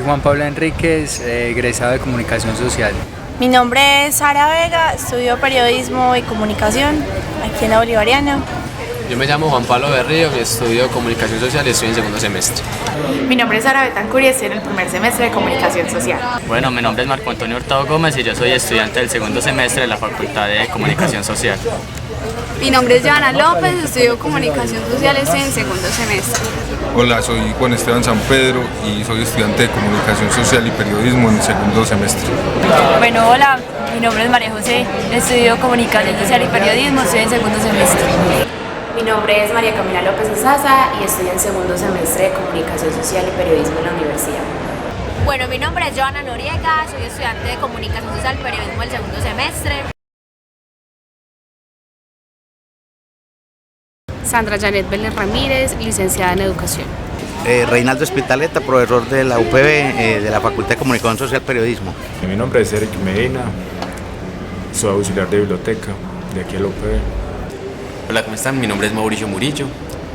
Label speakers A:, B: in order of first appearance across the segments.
A: soy Juan Pablo Enríquez, egresado de Comunicación Social.
B: Mi nombre es Sara Vega, estudio Periodismo y Comunicación aquí en la Bolivariana.
C: Yo me llamo Juan Pablo Berrío y estudio Comunicación Social y estoy en segundo semestre.
D: Mi nombre es Sara Betancur y estoy en el primer semestre de Comunicación Social.
E: Bueno, mi nombre es Marco Antonio Hurtado Gómez y yo soy estudiante del segundo semestre de la Facultad de Comunicación Social.
F: Mi nombre es Joana López, estudio Comunicación Social, estoy en segundo semestre.
G: Hola, soy Juan Esteban San Pedro y soy estudiante de Comunicación Social y Periodismo en el segundo semestre.
H: Bueno, hola, mi nombre es María José, estudio Comunicación Social y Periodismo, estoy en segundo semestre.
I: Mi nombre es María Camila López Izaza y estoy en segundo semestre de Comunicación Social y Periodismo en la universidad.
J: Bueno, mi nombre es Joana Noriega, soy estudiante de Comunicación Social y Periodismo del segundo semestre.
K: Sandra Janet Vélez Ramírez, licenciada en Educación.
L: Reinaldo Espitaleta, profesor de la UPB, de la Facultad de Comunicación Social y Periodismo.
M: Mi nombre es Eric Medina, soy auxiliar de biblioteca de aquí a la UPB.
N: Hola, ¿cómo están? Mi nombre es Mauricio Murillo,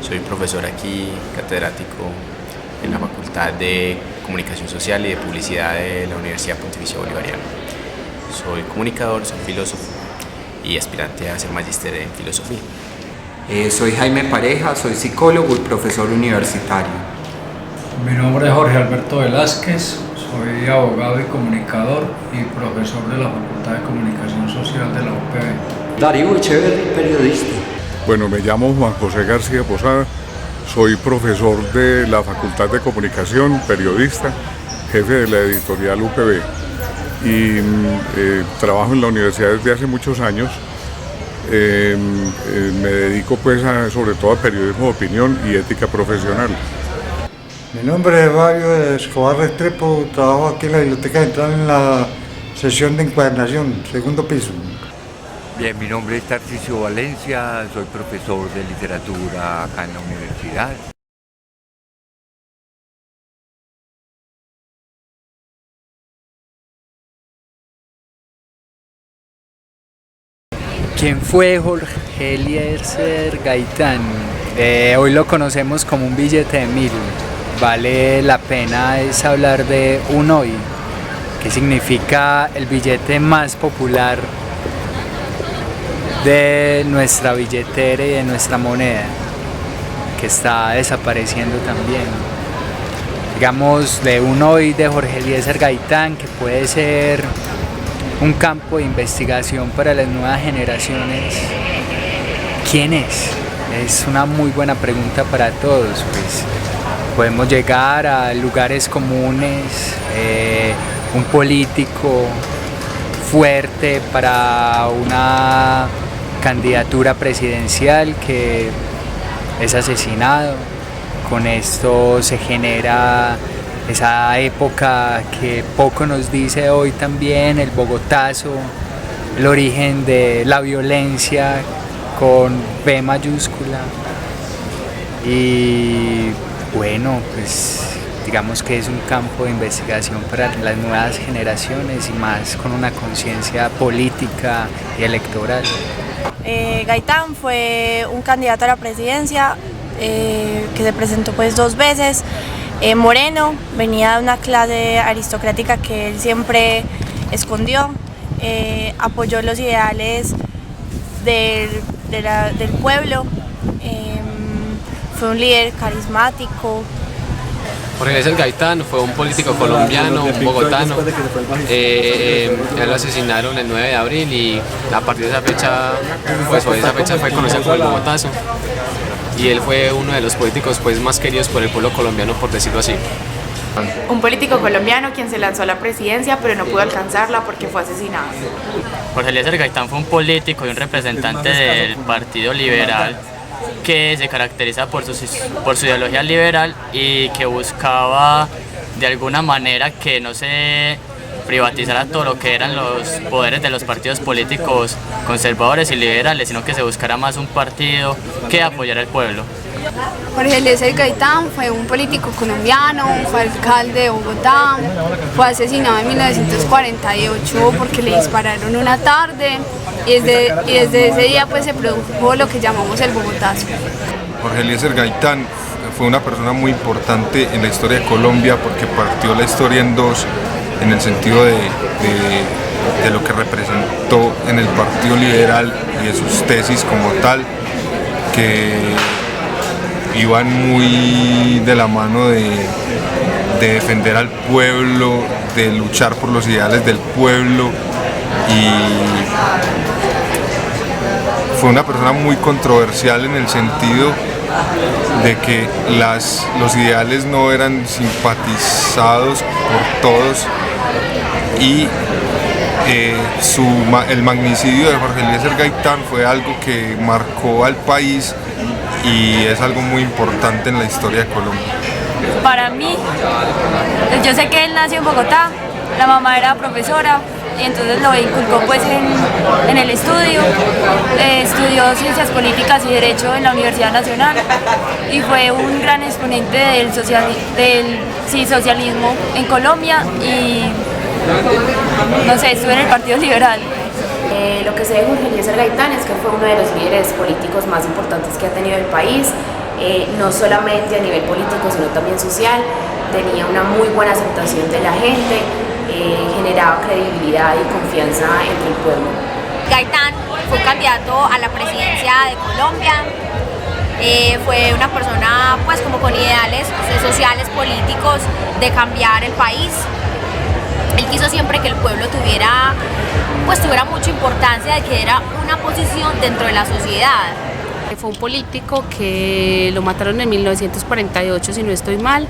N: soy profesor aquí, catedrático en la Facultad de Comunicación Social y de Publicidad de la Universidad Pontificia Bolivariana. Soy comunicador, soy filósofo y aspirante a ser magíster en filosofía.
O: Soy Jaime Pareja, soy psicólogo y profesor universitario.
P: Mi nombre es Jorge Alberto Velázquez, soy abogado y comunicador y profesor de la Facultad de Comunicación Social de la UPB.
Q: Darío Echeverri, periodista.
R: Bueno, me llamo Juan José García Posada, soy profesor de la Facultad de Comunicación, periodista, jefe de la editorial UPB y trabajo en la universidad desde hace muchos años. Me dedico pues sobre todo a periodismo de opinión y ética profesional.
S: Mi nombre es Mario Escobar Restrepo, trabajo aquí en la Biblioteca Central en la sesión de encuadernación, segundo piso.
T: Bien, mi nombre es Tarcisio Valencia, soy profesor de literatura acá en la universidad.
A: ¿Quién fue Jorge Eliezer Gaitán? Hoy lo conocemos como un billete de 1000. Vale la pena es hablar de un hoy, que significa el billete más popular de nuestra billetera y de nuestra moneda, que está desapareciendo también. Digamos, de un hoy de Jorge Eliezer Gaitán, que puede ser un campo de investigación para las nuevas generaciones. ¿Quién es? Es una muy buena pregunta para todos. Pues podemos llegar a lugares comunes, un político fuerte para una candidatura presidencial que es asesinado. Con esto se genera esa época que poco nos dice hoy también, el Bogotazo, el origen de la violencia con B mayúscula. Y bueno, pues digamos que es un campo de investigación para las nuevas generaciones y más con una conciencia política y electoral.
B: Gaitán fue un candidato a la presidencia que se presentó pues 2 veces. Moreno, venía de una clase aristocrática que él siempre escondió, apoyó los ideales del pueblo, fue un líder carismático.
C: Jorge Eliezer Gaitán fue un político colombiano, un bogotano. Él lo asesinaron el 9 de abril y a partir de esa fecha, fue conocido como el Bogotazo. Y él fue uno de los políticos pues, más queridos por el pueblo colombiano, por decirlo así.
D: Un político colombiano quien se lanzó a la presidencia pero no pudo alcanzarla porque fue asesinado.
E: Jorge Eliezer Gaitán fue un político y un representante del Partido Liberal que se caracteriza por su ideología liberal y que buscaba de alguna manera que no se privatizara todo lo que eran los poderes de los partidos políticos conservadores y liberales, sino que se buscara más un partido que apoyara al pueblo.
F: Jorge Eliezer Gaitán fue un político colombiano, fue alcalde de Bogotá, fue asesinado en 1948 porque le dispararon una tarde y desde ese día pues se produjo lo que llamamos el Bogotazo.
G: Jorge Eliezer Gaitán fue una persona muy importante en la historia de Colombia porque partió la historia en dos, en el sentido de lo que representó en el Partido Liberal y de sus tesis como tal, que iban muy de la mano de defender al pueblo, de luchar por los ideales del pueblo, y fue una persona muy controversial en el sentido de que los ideales no eran simpatizados por todos, y el magnicidio de Jorge Eliezer Gaitán fue algo que marcó al país y es algo muy importante en la historia de Colombia.
H: Para mí, yo sé que él nació en Bogotá, la mamá era profesora y entonces lo inculcó pues en el estudio, estudió Ciencias Políticas y Derecho en la Universidad Nacional y fue un gran exponente del socialismo en Colombia y no sé, estuve en el Partido Liberal.
I: Lo que sé de Jorge Eliezer Gaitán es que fue uno de los líderes políticos más importantes que ha tenido el país, no solamente a nivel político sino también social. Tenía una muy buena aceptación de la gente, generaba credibilidad y confianza entre el pueblo.
J: Gaitán fue candidato a la presidencia de Colombia, fue una persona pues como con ideales sociales, políticos, de cambiar el país. Él quiso siempre que el pueblo tuviera mucha importancia, de que era una posición dentro de la sociedad.
K: Fue un político que lo mataron en 1948, si no estoy mal.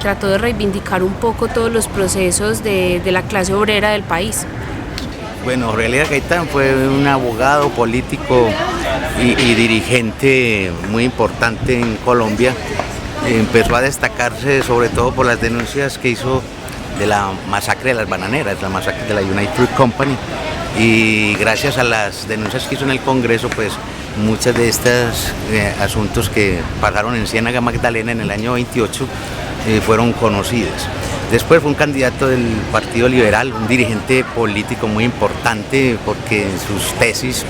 K: Trató de reivindicar un poco todos los procesos de la clase obrera del país.
L: Bueno, Jorge Eliezer Gaitán fue un abogado, político y dirigente muy importante en Colombia. Empezó a destacarse sobre todo por las denuncias que hizo de la masacre de las bananeras, la masacre de la United Fruit Company, y gracias a las denuncias que hizo en el Congreso, pues muchos de estos asuntos que pasaron en Ciénaga Magdalena en el año 28 fueron conocidos. Después fue un candidato del Partido Liberal, un dirigente político muy importante porque sus tesis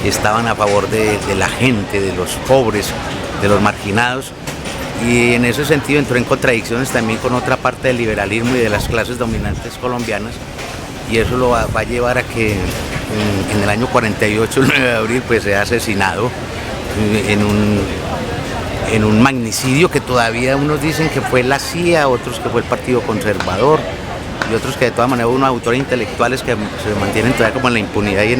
L: estaban a favor de la gente, de los pobres, de los marginados, y en ese sentido entró en contradicciones también con otra parte del liberalismo y de las clases dominantes colombianas, y eso lo va a llevar a que en el año 48, el 9 de abril, pues sea asesinado en un magnicidio que todavía unos dicen que fue la CIA, otros que fue el Partido Conservador, y otros que de todas maneras unos autores intelectuales que se mantienen todavía como en la impunidad y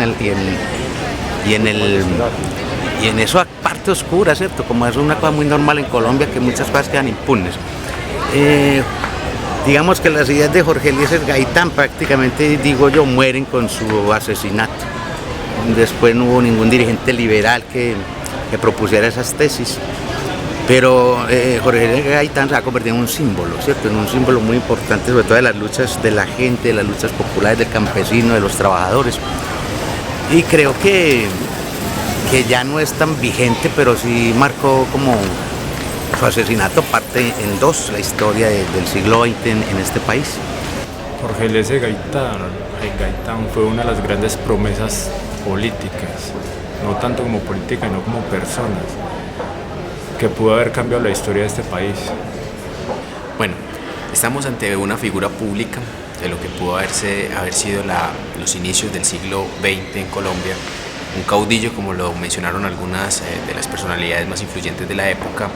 L: en esa parte oscura, ¿cierto? Como es una cosa muy normal en Colombia, que muchas cosas quedan impunes. Digamos que las ideas de Jorge Eliezer Gaitán prácticamente, digo yo, mueren con su asesinato. Después no hubo ningún dirigente liberal que propusiera esas tesis. Pero Jorge Eliezer Gaitán se ha convertido en un símbolo, ¿cierto? En un símbolo muy importante, sobre todo de las luchas de la gente, de las luchas populares del campesino, de los trabajadores. Y creo que ya no es tan vigente, pero sí marcó como su asesinato parte en dos la historia del siglo XX en este país.
M: Jorge Eliezer Gaitán fue una de las grandes promesas políticas, no tanto como política, sino como personas, que pudo haber cambiado la historia de este país.
N: Bueno, estamos ante una figura pública de lo que pudo haber sido los inicios del siglo XX en Colombia, un caudillo, como lo mencionaron algunas de las personalidades más influyentes de la época,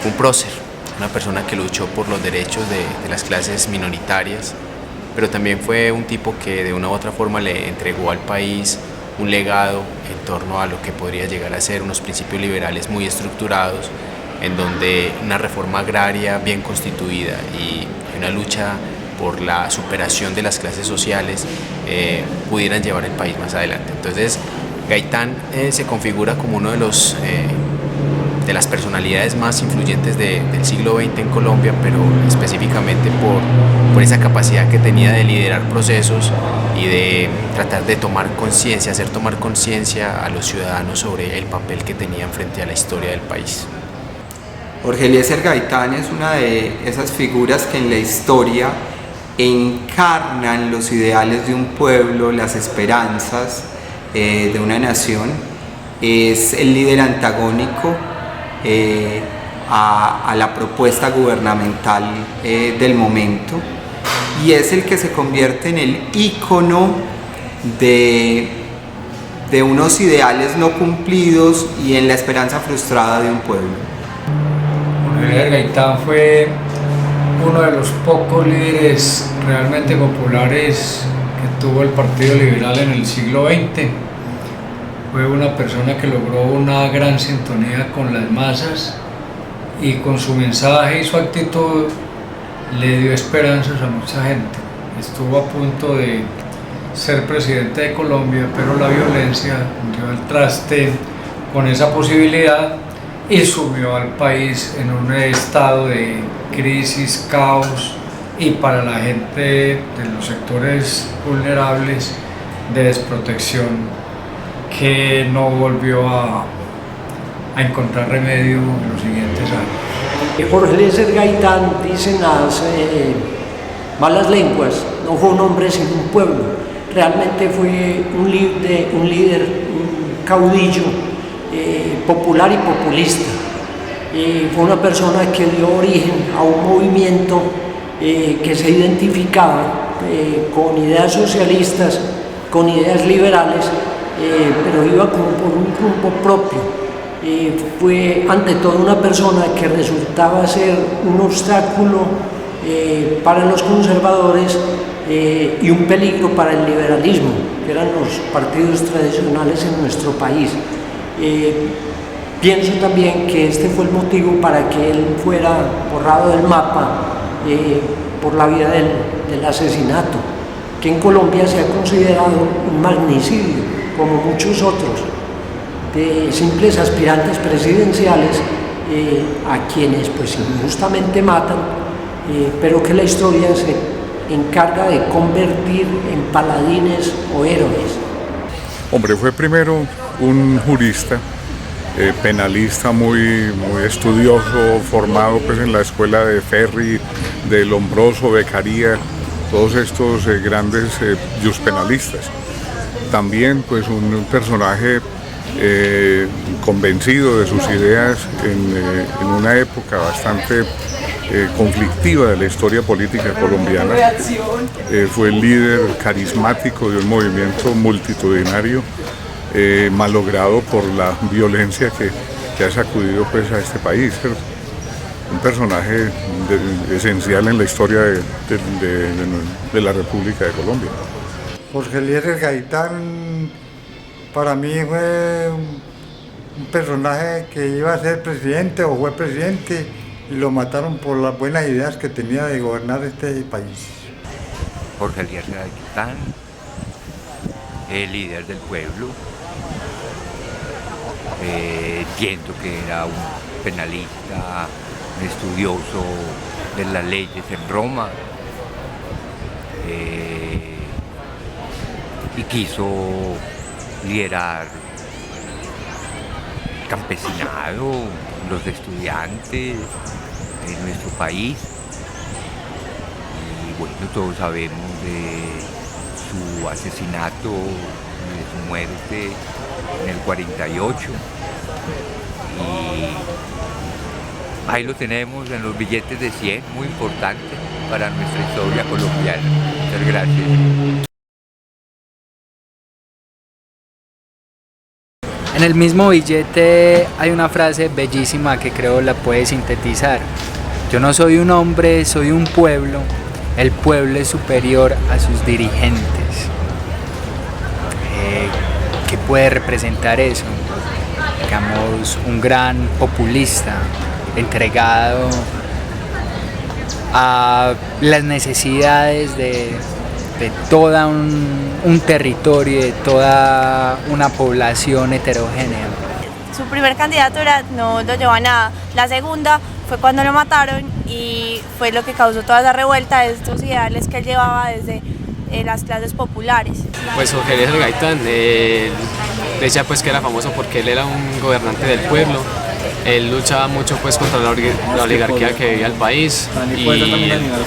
N: un prócer, una persona que luchó por los derechos de las clases minoritarias, pero también fue un tipo que de una u otra forma le entregó al país un legado en torno a lo que podría llegar a ser unos principios liberales muy estructurados, en donde una reforma agraria bien constituida y una lucha por la superación de las clases sociales pudieran llevar el país más adelante. Entonces, Gaitán se configura como uno de las personalidades más influyentes del siglo XX en Colombia, pero específicamente por esa capacidad que tenía de liderar procesos y de tratar de tomar conciencia, hacer tomar conciencia a los ciudadanos sobre el papel que tenían frente a la historia del país.
O: Jorge Eliezer Gaitán es una de esas figuras que en la historia encarnan los ideales de un pueblo, las esperanzas de una nación. Es el líder antagónico a la propuesta gubernamental del momento, y es el que se convierte en el ícono de unos ideales no cumplidos y en la esperanza frustrada de un pueblo.
P: Jorge Gaitán fue uno de los pocos líderes realmente populares que tuvo el Partido Liberal en el siglo XX. Fue una persona que logró una gran sintonía con las masas y con su mensaje y su actitud le dio esperanzas a mucha gente. Estuvo a punto de ser presidente de Colombia, pero la violencia dio al traste con esa posibilidad y sumió al país en un estado de crisis, caos, y para la gente de los sectores vulnerables de desprotección, que no volvió a encontrar remedio en los siguientes años.
Q: Jorge Eliezer Gaitán, dicen las malas lenguas, no fue un hombre sino un pueblo. Realmente fue un líder, un caudillo popular y populista. Fue una persona que dio origen a un movimiento que se identificaba con ideas socialistas, con ideas liberales, pero iba como por un rumbo propio. Fue ante todo una persona que resultaba ser un obstáculo para los conservadores y un peligro para el liberalismo, que eran los partidos tradicionales en nuestro país. Pienso también que este fue el motivo para que él fuera borrado del mapa por la vía del asesinato, que en Colombia se ha considerado un magnicidio, como muchos otros, de simples aspirantes presidenciales a quienes pues injustamente matan, pero que la historia se encarga de convertir en paladines o héroes.
R: Hombre, fue primero un jurista, penalista muy estudioso, formado pues en la escuela de Ferri, de Lombroso, Beccaria, todos estos grandes juspenalistas. También pues un personaje convencido de sus ideas en una época bastante conflictiva de la historia política colombiana. Fue el líder carismático de un movimiento multitudinario malogrado por la violencia que ha sacudido pues a este país. Un personaje esencial en la historia de la República de Colombia.
S: Jorge Eliezer Gaitán para mí fue un personaje que iba a ser presidente o fue presidente y lo mataron por las buenas ideas que tenía de gobernar este país.
T: Jorge Eliezer Gaitán, el líder del pueblo, entiendo que era un penalista, un estudioso de las leyes en Roma, y quiso liderar el campesinado, los estudiantes en nuestro país. Y bueno, todos sabemos de su asesinato, de su muerte en el 48. Y ahí lo tenemos en los billetes de 100, muy importante para nuestra historia colombiana. Muchas gracias.
A: En el mismo billete hay una frase bellísima que creo la puede sintetizar. Yo no soy un hombre, soy un pueblo. El pueblo es superior a sus dirigentes. ¿Qué puede representar eso? Digamos, un gran populista, entregado a las necesidades de todo un territorio, de toda una población heterogénea.
B: Su primer candidatura no lo llevó a nada. La segunda fue cuando lo mataron y fue lo que causó toda esa revuelta de estos ideales que él llevaba desde las clases populares.
C: Pues Jorge Eliezer Gaitán decía pues que era famoso porque él era un gobernante del pueblo Él luchaba mucho pues contra la oligarquía que vivía el país y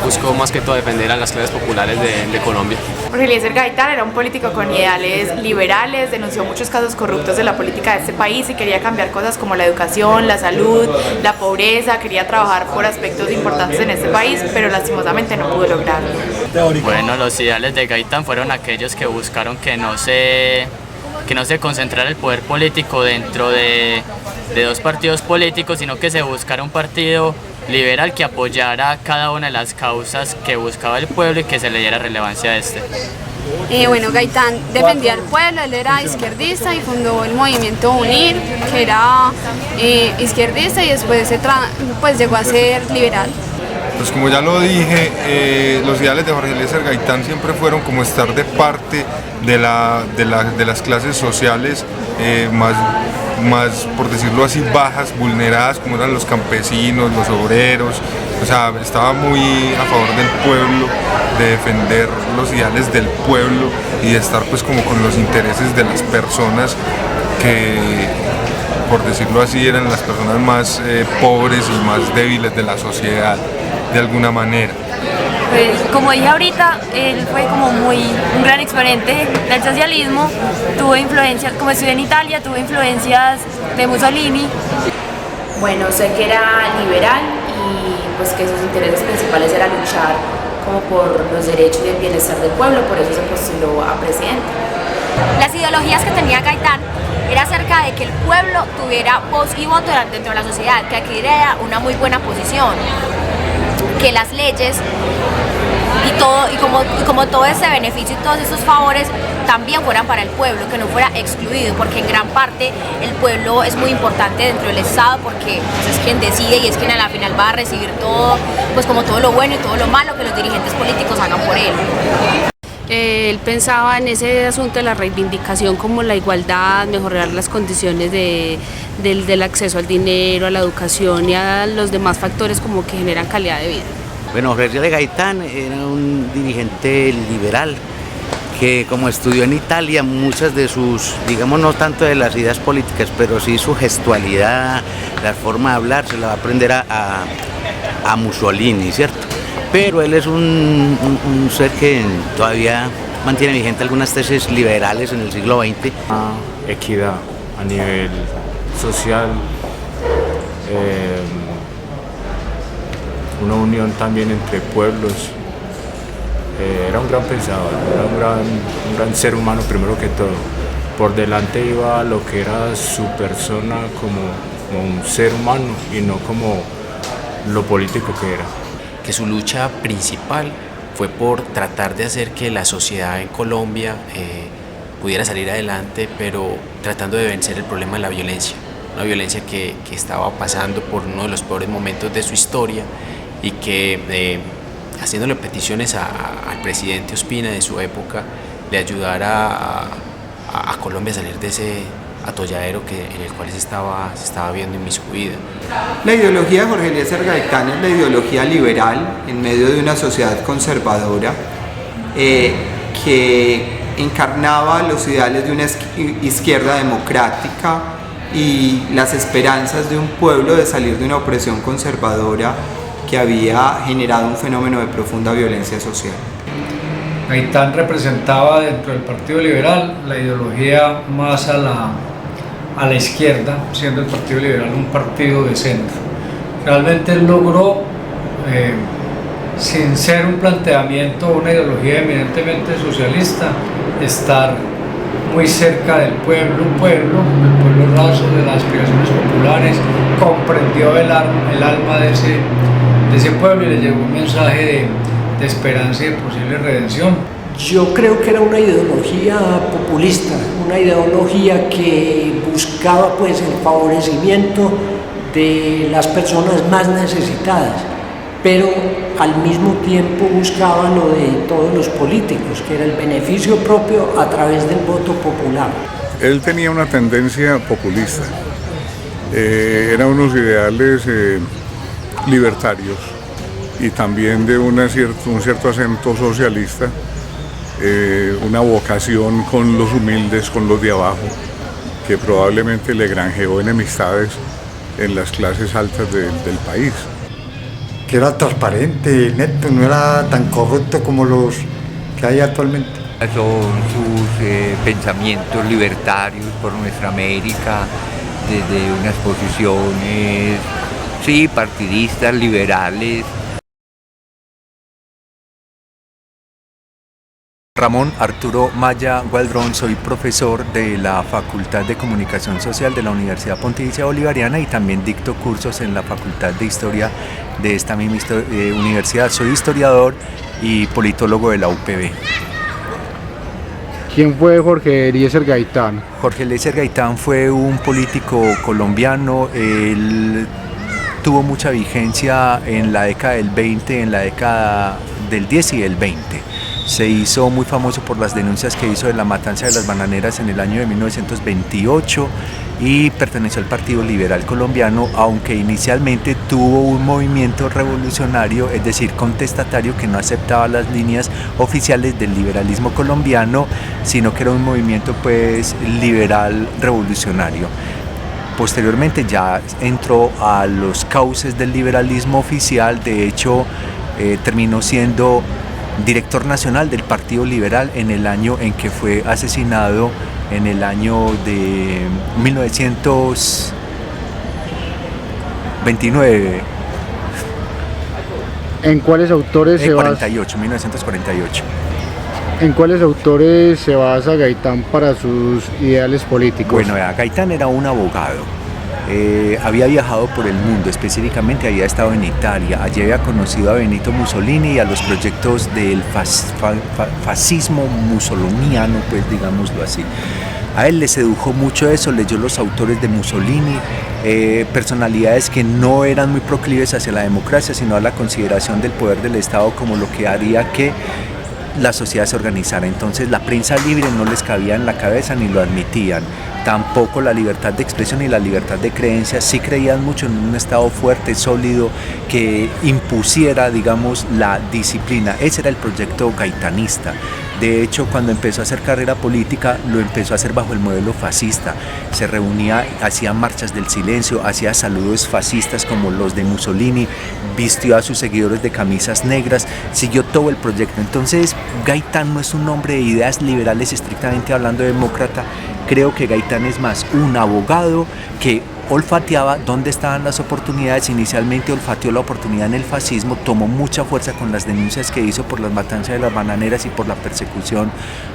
C: buscó más que todo defender a las clases populares de Colombia.
D: Jorge Eliezer Gaitán era un político con ideales liberales, denunció muchos casos corruptos de la política de este país y quería cambiar cosas como la educación, la salud, la pobreza, quería trabajar por aspectos importantes en este país, pero lastimosamente no pudo lograrlo.
E: Bueno, los ideales de Gaitán fueron aquellos que buscaron que no se concentrara el poder político dentro de dos partidos políticos, sino que se buscara un partido liberal que apoyara cada una de las causas que buscaba el pueblo y que se le diera relevancia a este.
F: Bueno, Gaitán defendía al pueblo, él era izquierdista y fundó el movimiento UNIR, que era izquierdista y después pues llegó a ser liberal.
G: Pues como ya lo dije, los ideales de Jorge Eliezer Gaitán siempre fueron como estar de parte de las clases sociales más, por decirlo así, bajas, vulneradas, como eran los campesinos, los obreros. O sea, estaba muy a favor del pueblo, de defender los ideales del pueblo y de estar pues como con los intereses de las personas que, por decirlo así, eran las personas más pobres y más débiles de la sociedad, de alguna manera.
H: Pues como dije ahorita, él fue como un gran exponente del socialismo, tuvo influencias, como estudié en Italia, tuvo influencias de Mussolini.
I: Bueno, sé que era liberal y pues que sus intereses principales era luchar como por los derechos y el bienestar del pueblo, por eso se postuló a presidente.
J: Las ideologías que tenía Gaitán era acerca de que el pueblo tuviera voz y voto dentro de la sociedad, que adquiriera una muy buena posición, que las leyes y como todo ese beneficio y todos esos favores también fueran para el pueblo, que no fuera excluido, porque en gran parte el pueblo es muy importante dentro del Estado, porque pues, es quien decide y es quien a la final va a recibir todo, pues como todo lo bueno y todo lo malo que los dirigentes políticos hagan por él.
K: Él pensaba en ese asunto de la reivindicación como la igualdad, mejorar las condiciones del acceso al dinero, a la educación y a los demás factores como que generan calidad de vida.
L: Bueno, Jorge Eliezer Gaitán era un dirigente liberal que como estudió en Italia, muchas de sus, digamos no tanto de las ideas políticas, pero sí su gestualidad, la forma de hablar, se la va a aprender a Mussolini, ¿cierto? Pero él es un ser que todavía mantiene vigente algunas tesis liberales en el siglo XX.
M: Equidad a nivel social, una unión también entre pueblos. Era un gran pensador, era un gran ser humano primero que todo. Por delante iba lo que era su persona como un ser humano y no como lo político que era.
N: Que su lucha principal fue por tratar de hacer que la sociedad en Colombia pudiera salir adelante, pero tratando de vencer el problema de la violencia, una violencia que estaba pasando por uno de los peores momentos de su historia y que haciéndole peticiones al presidente Ospina de su época le ayudara a Colombia a salir de ese atolladero en el cual se estaba viendo inmiscuida.
O: La ideología de Jorge Eliezer Gaitán es la ideología liberal en medio de una sociedad conservadora que encarnaba los ideales de una izquierda democrática y las esperanzas de un pueblo de salir de una opresión conservadora que había generado un fenómeno de profunda violencia social.
P: Gaitán representaba dentro del Partido Liberal la ideología más a la izquierda, siendo el Partido Liberal un partido de centro. Realmente él logró, sin ser un planteamiento o una ideología eminentemente socialista, estar muy cerca del pueblo raso, de las aspiraciones populares, comprendió el alma de ese pueblo y le llegó un mensaje de esperanza y de posible redención.
Q: Yo creo que era una ideología populista, una ideología que buscaba pues el favorecimiento de las personas más necesitadas, pero al mismo tiempo buscaba lo de todos los políticos, que era el beneficio propio a través del voto popular.
R: Él tenía una tendencia populista, eran unos ideales libertarios y también de un cierto acento socialista, una vocación con los humildes, con los de abajo, que probablemente le granjeó enemistades en las clases altas del país.
S: Que era transparente, neto, no era tan corrupto como los que hay actualmente.
T: Son sus pensamientos libertarios por nuestra América, desde unas posiciones, sí, partidistas, liberales.
U: Ramón Arturo Maya Gualdrón, soy profesor de la Facultad de Comunicación Social de la Universidad Pontificia Bolivariana y también dicto cursos en la Facultad de Historia de esta misma universidad. Soy historiador y politólogo de la UPB.
V: ¿Quién fue Jorge Eliezer Gaitán?
U: Jorge Eliezer Gaitán fue un político colombiano. Él tuvo mucha vigencia en la década del 20, en la década del 10 y del 20. Se hizo muy famoso por las denuncias que hizo de la matanza de las bananeras en el año de 1928 y perteneció al Partido Liberal Colombiano, aunque inicialmente tuvo un movimiento revolucionario, es decir, contestatario, que no aceptaba las líneas oficiales del liberalismo colombiano, sino que era un movimiento pues liberal revolucionario. Posteriormente ya entró a los cauces del liberalismo oficial, de hecho terminó siendo director nacional del Partido Liberal en el año en que fue asesinado, en el año de 1929.
V: ¿En cuáles autores se basa?
U: 1948.
V: ¿En cuáles autores se basa Gaitán para sus ideales políticos?
U: Bueno, Gaitán era un abogado. Había viajado por el mundo, específicamente había estado en Italia. Allí había conocido a Benito Mussolini y a los proyectos del fascismo mussoliniano, pues digámoslo así. A él le sedujo mucho eso, leyó los autores de Mussolini, personalidades que no eran muy proclives hacia la democracia, sino a la consideración del poder del Estado como lo que haría que la sociedad se organizara. Entonces la prensa libre no les cabía en la cabeza ni lo admitían. Tampoco la libertad de expresión y la libertad de creencias. Sí creían mucho en un Estado fuerte, sólido, que impusiera, digamos, la disciplina. Ese era el proyecto gaitanista. De hecho, cuando empezó a hacer carrera política, lo empezó a hacer bajo el modelo fascista. Se reunía, hacía marchas del silencio, hacía saludos fascistas como los de Mussolini, vistió a sus seguidores de camisas negras, siguió todo el proyecto. Entonces, Gaitán no es un hombre de ideas liberales estrictamente hablando demócrata. Creo que Gaitán es más un abogado que olfateaba dónde estaban las oportunidades. Inicialmente olfateó la oportunidad en el fascismo, tomó mucha fuerza con las denuncias que hizo por las matanzas de las bananeras y por la persecución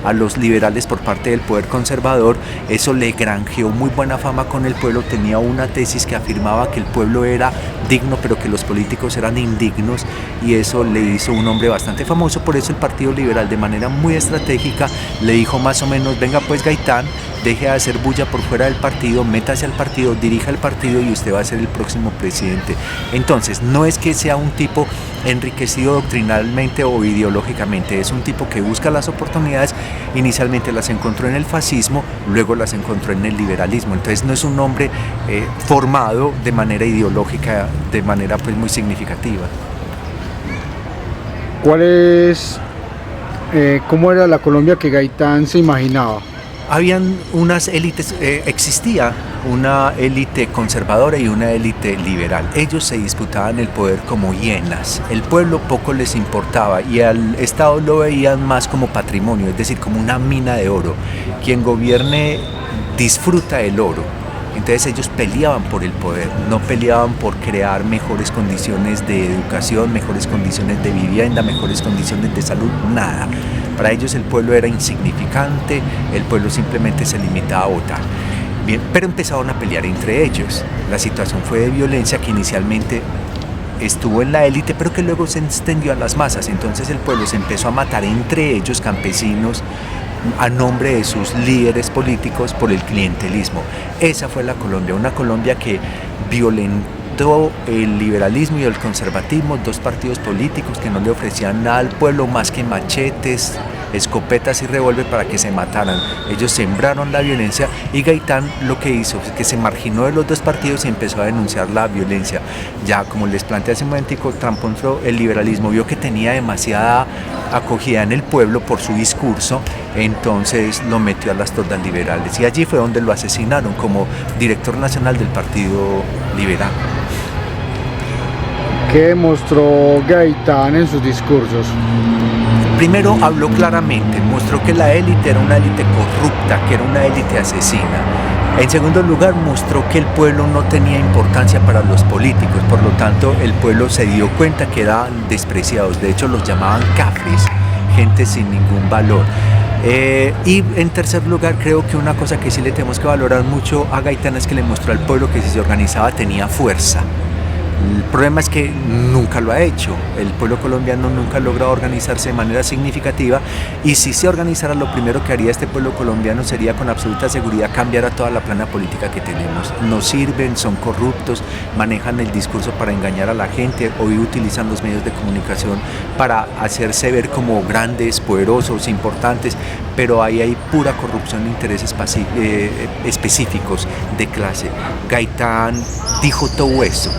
U: a los liberales por parte del poder conservador. Eso le granjeó muy buena fama con el pueblo. Tenía una tesis que afirmaba que el pueblo era digno pero que los políticos eran indignos, y eso le hizo un hombre bastante famoso. Por eso el Partido Liberal, de manera muy estratégica, le dijo más o menos: venga pues Gaitán, deje de hacer bulla por fuera del partido, métase al partido, dirija el partido y usted va a ser el próximo presidente. Entonces, no es que sea un tipo enriquecido doctrinalmente o ideológicamente, es un tipo que busca las oportunidades. Inicialmente las encontró en el fascismo, luego las encontró en el liberalismo. Entonces no es un hombre formado de manera ideológica, de manera pues muy significativa.
V: ¿Cómo era la Colombia que Gaitán se imaginaba?
U: Habían unas élites, existía una élite conservadora y una élite liberal. Ellos se disputaban el poder como hienas. El pueblo poco les importaba y al Estado lo veían más como patrimonio, es decir, como una mina de oro. Quien gobierne disfruta el oro. Entonces ellos peleaban por el poder, no peleaban por crear mejores condiciones de educación, mejores condiciones de vivienda, mejores condiciones de salud, nada. Para ellos el pueblo era insignificante, el pueblo simplemente se limitaba a votar. Bien, pero empezaron a pelear entre ellos. La situación fue de violencia que inicialmente estuvo en la élite, pero que luego se extendió a las masas. Entonces el pueblo se empezó a matar entre ellos, campesinos, a nombre de sus líderes políticos por el clientelismo. Esa fue la Colombia, una Colombia que violentó el liberalismo y el conservatismo, dos partidos políticos que no le ofrecían nada al pueblo más que machetes, escopetas y revólver para que se mataran. Ellos sembraron la violencia y Gaitán lo que hizo es que se marginó de los dos partidos y empezó a denunciar la violencia. Ya como les planteé hace un momentico, trampontró el liberalismo, vio que tenía demasiada acogida en el pueblo por su discurso, entonces lo metió a las tordas liberales y allí fue donde lo asesinaron como director nacional del Partido Liberal.
V: ¿Qué demostró Gaitán en sus discursos?
U: Primero habló claramente, mostró que la élite era una élite corrupta, que era una élite asesina. En segundo lugar, mostró que el pueblo no tenía importancia para los políticos, por lo tanto el pueblo se dio cuenta que eran despreciados, de hecho los llamaban cafres, gente sin ningún valor. Y en tercer lugar, creo que una cosa que sí le tenemos que valorar mucho a Gaitán es que le mostró al pueblo que si se organizaba tenía fuerza. El problema es que nunca lo ha hecho, el pueblo colombiano nunca ha logrado organizarse de manera significativa y si se organizara, lo primero que haría este pueblo colombiano sería con absoluta seguridad cambiar a toda la plana política que tenemos. No sirven, son corruptos, manejan el discurso para engañar a la gente, hoy utilizan los medios de comunicación para hacerse ver como grandes, poderosos, importantes, pero ahí hay pura corrupción de intereses específicos de clase. Gaitán dijo todo eso.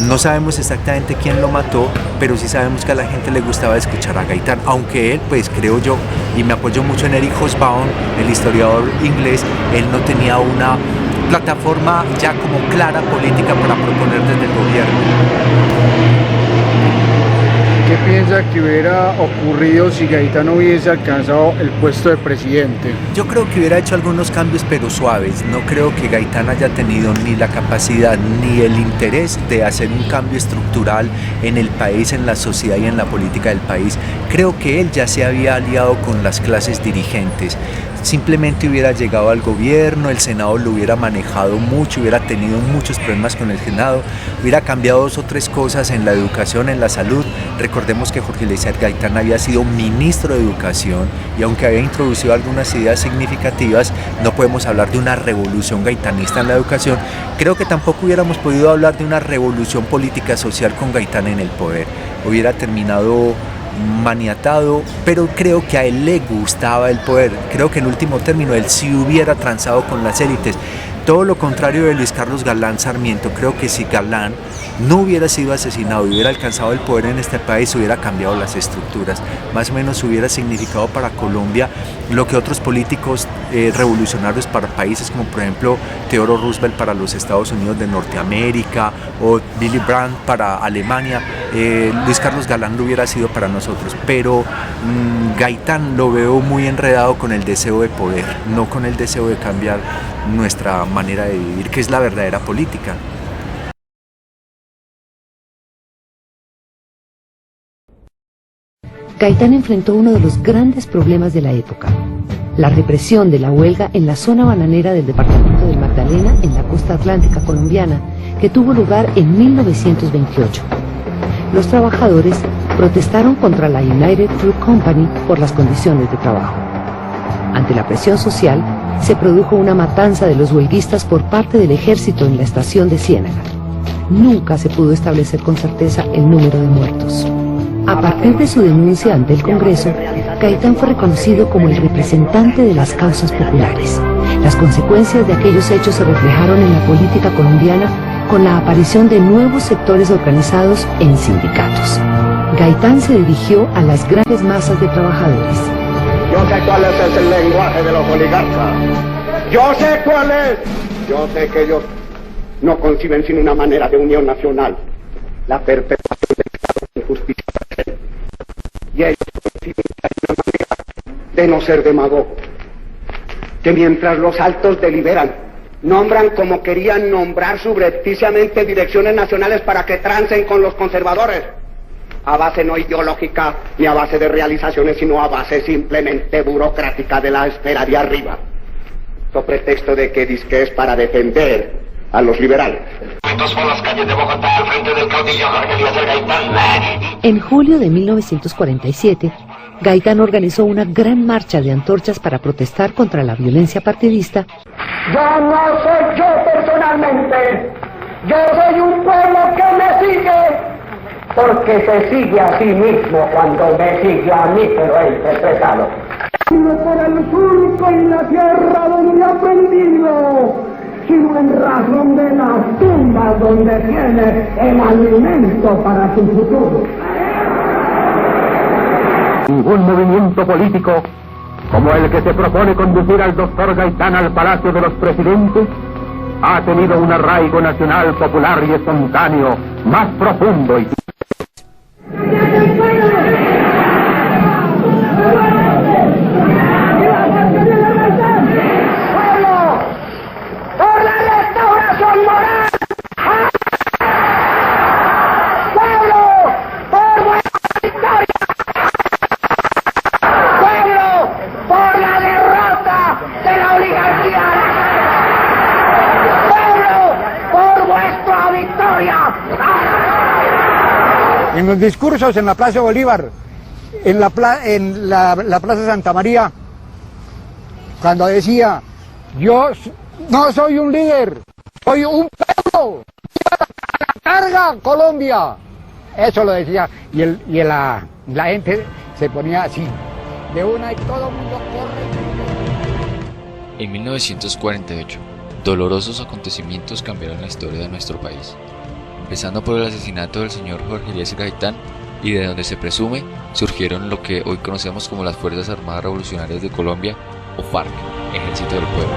U: No sabemos exactamente quién lo mató, pero sí sabemos que a la gente le gustaba escuchar a Gaitán, aunque él, pues creo yo, y me apoyo mucho en Eric Hobsbawm, el historiador inglés, él no tenía una plataforma ya como clara política para proponer desde el gobierno.
V: ¿Qué piensa que hubiera ocurrido si Gaitán hubiese alcanzado el puesto de presidente?
U: Yo creo que hubiera hecho algunos cambios, pero suaves. No creo que Gaitán haya tenido ni la capacidad ni el interés de hacer un cambio estructural en el país, en la sociedad y en la política del país. Creo que él ya se había aliado con las clases dirigentes. Simplemente hubiera llegado al gobierno, el Senado lo hubiera manejado mucho, hubiera tenido muchos problemas con el Senado, hubiera cambiado 2 o 3 cosas en la educación, en la salud. Recordemos que Jorge Eliezer Gaitán había sido ministro de Educación y aunque había introducido algunas ideas significativas, no podemos hablar de una revolución gaitanista en la educación. Creo que tampoco hubiéramos podido hablar de una revolución política social con Gaitán en el poder. Hubiera terminado maniatado, pero creo que a él le gustaba el poder. Creo que en último término él sí hubiera transado con las élites. Todo lo contrario de Luis Carlos Galán Sarmiento. Creo que si Galán no hubiera sido asesinado y hubiera alcanzado el poder en este país, hubiera cambiado las estructuras. Más o menos hubiera significado para Colombia lo que otros políticos revolucionarios para países como por ejemplo Theodore Roosevelt para los Estados Unidos de Norteamérica o Willy Brandt para Alemania. Luis Carlos Galán lo hubiera sido para nosotros, pero Gaitán lo veo muy enredado con el deseo de poder, no con el deseo de cambiar nuestra manera de vivir, que es la verdadera política.
A: Gaitán enfrentó uno de los grandes problemas de la época, la represión de la huelga en la zona bananera del departamento del Magdalena en la costa atlántica colombiana, que tuvo lugar en 1928. Los trabajadores protestaron contra la United Fruit Company por las condiciones de trabajo. Ante la presión social, se produjo una matanza de los huelguistas por parte del ejército en la estación de Ciénaga. Nunca se pudo establecer con certeza el número de muertos. A partir de su denuncia ante el Congreso, Gaitán fue reconocido como el representante de las causas populares. Las consecuencias de aquellos hechos se reflejaron en la política colombiana con la aparición de nuevos sectores organizados en sindicatos. Gaitán se dirigió a las grandes masas de trabajadores.
B: Yo sé cuál es el lenguaje de los oligarcas. Yo sé cuál es. Yo sé que ellos no conciben sin una manera de unión nacional, la perpetuación del estado de injusticia. Y ellos conciben que hay una manera de no ser demagogos. Que mientras los altos deliberan, nombran como querían nombrar subrepticiamente direcciones nacionales para que trancen con los conservadores, a base no ideológica ni a base de realizaciones, sino a base simplemente burocrática de la esfera de arriba, sobre pretexto de que dizque es para defender a los liberales.
A: En julio de 1947, Gaitán organizó una gran marcha de antorchas para protestar contra la violencia partidista.
B: Yo no soy yo personalmente, yo soy un pueblo que me sigue, porque se sigue a sí mismo cuando me sigue a mí, pero he interpretado.
C: Sino por el surco y la tierra donde ha aprendido, sino en razón de las tumbas donde tiene el alimento para su futuro.
D: Ningún movimiento político como el que se propone conducir al doctor Gaitán al Palacio de los Presidentes ha tenido un arraigo nacional, popular y espontáneo más profundo y...
C: ¡Por la restauración moral! ¡Pueblo! ¡Por vuestra victoria! ¡Pueblo! ¡Por la derrota de la oligarquía! ¡Pueblo! ¡Por vuestra victoria!
V: En los discursos en la Plaza Bolívar, en la Plaza Santa María, cuando decía, yo no soy un líder, soy un pueblo, ¡a la carga Colombia! Eso lo decía, y la gente se ponía así, de una y todo el mundo corre.
W: En 1948, dolorosos acontecimientos cambiaron la historia de nuestro país, empezando por el asesinato del señor Jorge Eliezer Gaitán, y de donde se presume surgieron lo que hoy conocemos como las Fuerzas Armadas Revolucionarias de Colombia, o FARC, Ejército del Pueblo.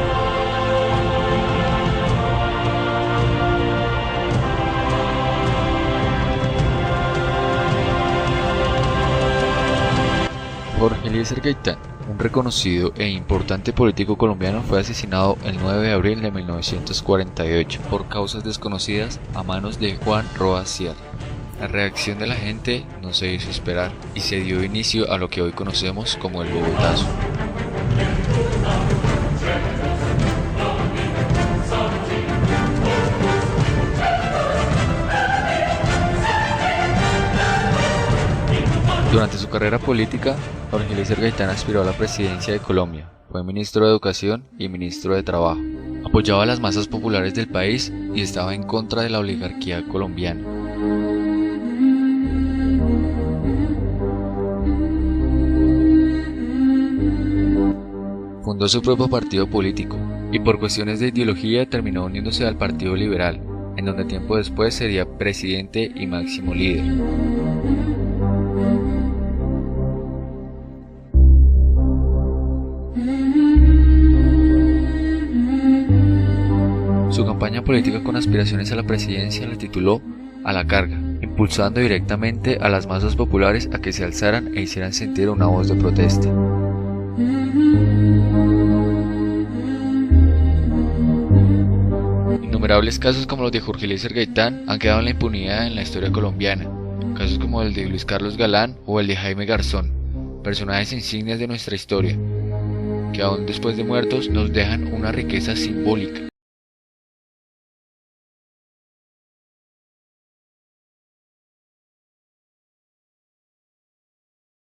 W: Jorge Eliezer Gaitán, un reconocido e importante político colombiano, fue asesinado el 9 de abril de 1948 por causas desconocidas a manos de Juan Rojas Sierra. La reacción de la gente no se hizo esperar y se dio inicio a lo que hoy conocemos como el Bogotazo. Durante su carrera política, Jorge Eliezer Gaitán aspiró a la presidencia de Colombia, fue ministro de Educación y ministro de Trabajo. Apoyaba a las masas populares del país y estaba en contra de la oligarquía colombiana. Fundó su propio partido político y por cuestiones de ideología terminó uniéndose al Partido Liberal, en donde tiempo después sería presidente y máximo líder. Su campaña política con aspiraciones a la presidencia la tituló A la carga, impulsando directamente a las masas populares a que se alzaran e hicieran sentir una voz de protesta. Innumerables casos como los de Jorge Eliezer Gaitán han quedado en la impunidad en la historia colombiana, casos como el de Luis Carlos Galán o el de Jaime Garzón, personajes insignes de nuestra historia, que aún después de muertos nos dejan una riqueza simbólica